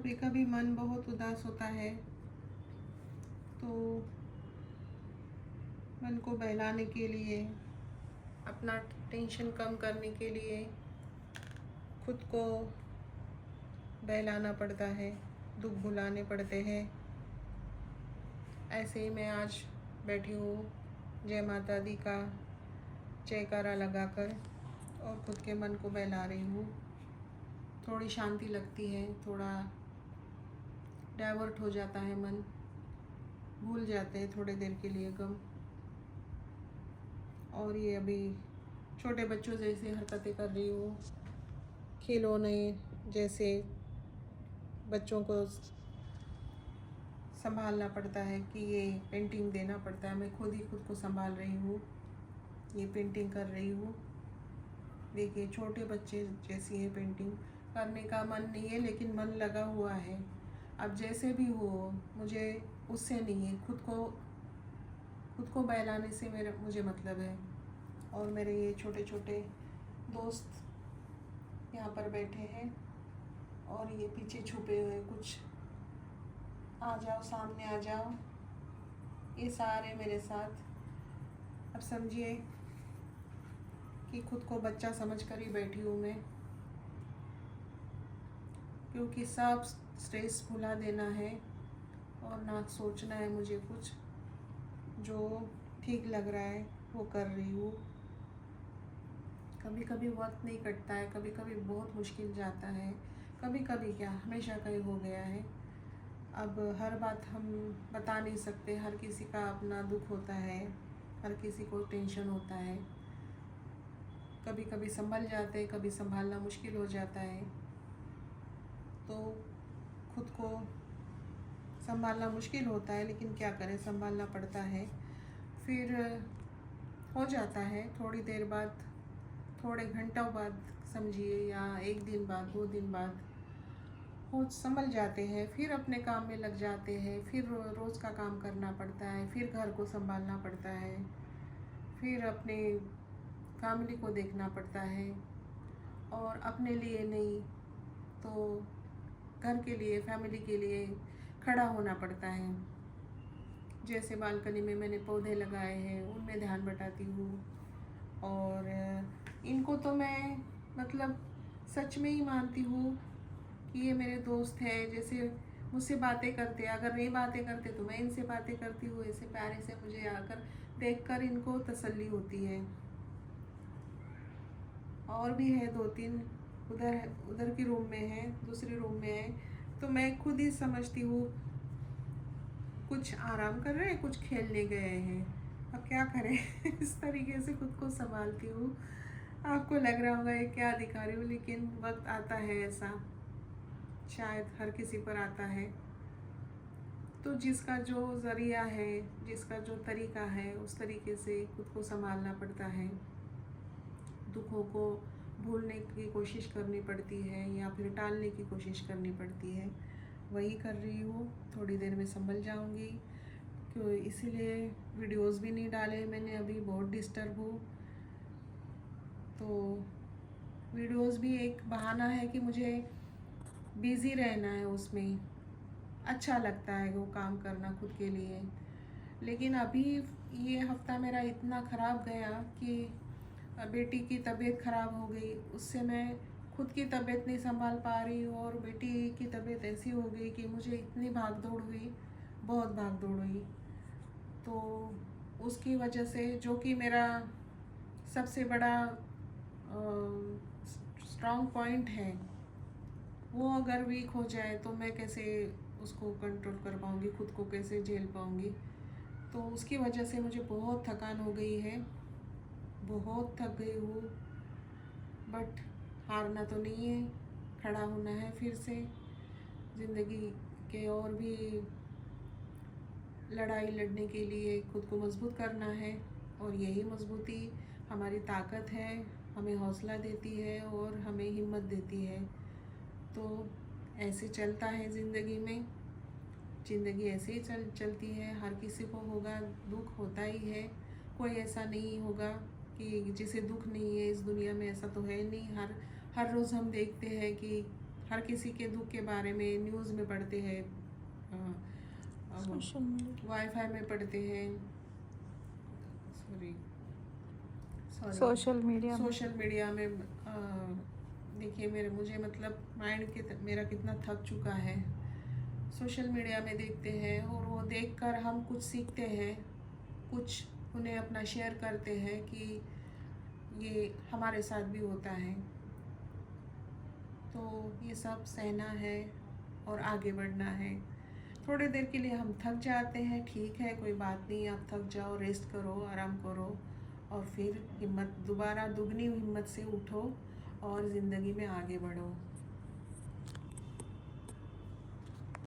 कभी कभी मन बहुत उदास होता है, तो मन को बहलाने के लिए, अपना टेंशन कम करने के लिए खुद को बहलाना पड़ता है, दुख भुलाने पड़ते हैं। ऐसे ही मैं आज बैठी हूँ जय माता दी का जयकारा लगाकर और खुद के मन को बहला रही हूँ। थोड़ी शांति लगती है, थोड़ा डाइवर्ट हो जाता है मन, भूल जाते हैं थोड़ी देर के लिए गम। और ये अभी छोटे बच्चों जैसे हरकतें कर रही हूँ, खिलौने जैसे बच्चों को संभालना पड़ता है कि ये पेंटिंग देना पड़ता है। मैं खुद ही खुद को संभाल रही हूँ, ये पेंटिंग कर रही हूँ। देखिए छोटे बच्चे जैसी है, पेंटिंग करने का मन नहीं है लेकिन मन लगा हुआ है। अब जैसे भी हो, मुझे उससे नहीं है, खुद को बहलाने से मुझे मतलब है। और मेरे ये छोटे छोटे दोस्त यहाँ पर बैठे हैं और ये पीछे छुपे हुए कुछ, आ जाओ सामने आ जाओ, ये सारे मेरे साथ। अब समझिए कि खुद को बच्चा समझ कर ही बैठी हूँ मैं, क्योंकि सब स्ट्रेस भुला देना है और ना सोचना है मुझे कुछ। जो ठीक लग रहा है वो कर रही हूँ। कभी कभी वक्त नहीं कटता है, कभी कभी बहुत मुश्किल जाता है, कभी कभी क्या हमेशा का ही हो गया है। अब हर बात हम बता नहीं सकते, हर किसी का अपना दुख होता है, हर किसी को टेंशन होता है। कभी कभी संभल जाते हैं, कभी संभालना मुश्किल हो जाता है। तो खुद को संभालना मुश्किल होता है, लेकिन क्या करें, संभालना पड़ता है। फिर हो जाता है थोड़ी देर बाद, थोड़े घंटों बाद समझिए, या एक दिन बाद, 2 दिन बाद हो संभल जाते हैं। फिर अपने काम में लग जाते हैं, फिर रोज़ का काम करना पड़ता है, फिर घर को संभालना पड़ता है, फिर अपने फैमिली को देखना पड़ता है। और अपने लिए नहीं तो घर के लिए, फैमिली के लिए खड़ा होना पड़ता है। जैसे बालकनी में मैंने पौधे लगाए हैं, उनमें ध्यान बटाती हूँ। और इनको तो मैं मतलब सच में ही मानती हूँ कि ये मेरे दोस्त हैं। जैसे मुझसे बातें करते, अगर नहीं बातें करते तो मैं इनसे बातें करती हूँ। ऐसे प्यारे से मुझे आकर देखकर इनको तसल्ली होती है। और भी है 2-3 उधर की रूम में है, दूसरी रूम में है, तो मैं खुद ही समझती हूँ कुछ आराम कर रहे हैं, कुछ खेलने गए हैं। अब क्या करें इस तरीके से खुद को संभालती हूँ। आपको लग रहा होगा ये क्या दिखा रही हूँ, लेकिन वक्त आता है ऐसा, शायद हर किसी पर आता है। तो जिसका जो ज़रिया है, जिसका जो तरीका है, उस तरीके से खुद को संभालना पड़ता है। दुखों को भूलने की कोशिश करनी पड़ती है या फिर टालने की कोशिश करनी पड़ती है। वही कर रही हूँ, थोड़ी देर में संभल जाऊँगी। क्यों, इसीलिए वीडियोस भी नहीं डाले मैंने अभी, बहुत डिस्टर्ब हूँ। तो वीडियोस भी एक बहाना है कि मुझे बिज़ी रहना है, उसमें अच्छा लगता है वो काम करना खुद के लिए। लेकिन अभी ये हफ्ता मेरा इतना ख़राब गया कि बेटी की तबीयत ख़राब हो गई, उससे मैं खुद की तबीयत नहीं संभाल पा रही हूँ। और बेटी की तबीयत ऐसी हो गई कि मुझे इतनी भाग दौड़ हुई, बहुत भाग दौड़ हुई। तो उसकी वजह से, जो कि मेरा सबसे बड़ा स्ट्रॉन्ग पॉइंट है, वो अगर वीक हो जाए तो मैं कैसे उसको कंट्रोल कर पाऊँगी, खुद को कैसे झेल पाऊँगी। तो उसकी वजह से मुझे बहुत थकान हो गई है, बहुत थक गई हूँ। बट हारना तो नहीं है, खड़ा होना है फिर से। ज़िंदगी के और भी लड़ाई लड़ने के लिए खुद को मजबूत करना है, और यही मजबूती हमारी ताकत है, हमें हौसला देती है और हमें हिम्मत देती है। तो ऐसे चलता है ज़िंदगी में, ज़िंदगी ऐसे ही चलती है। हर किसी को होगा, दुख होता ही है। कोई ऐसा नहीं होगा कि जिसे दुख नहीं है इस दुनिया में, ऐसा तो है नहीं। हर रोज़ हम देखते हैं कि हर किसी के दुख के बारे में न्यूज़ में पढ़ते हैं, सोशल मीडिया वाईफाई में पढ़ते हैं, सॉरी सोशल मीडिया में सोशल मीडिया में। देखिए मुझे मतलब माइंड मेरा कितना थक चुका है। सोशल मीडिया में देखते हैं और वो देखकर हम कुछ सीखते हैं, कुछ उन्हें अपना शेयर करते हैं कि ये हमारे साथ भी होता है। तो ये सब सहना है और आगे बढ़ना है। थोड़ी देर के लिए हम थक जाते हैं, ठीक है, कोई बात नहीं, आप थक जाओ, रेस्ट करो, आराम करो, और फिर हिम्मत दोबारा दुगनी हिम्मत से उठो और ज़िंदगी में आगे बढ़ो।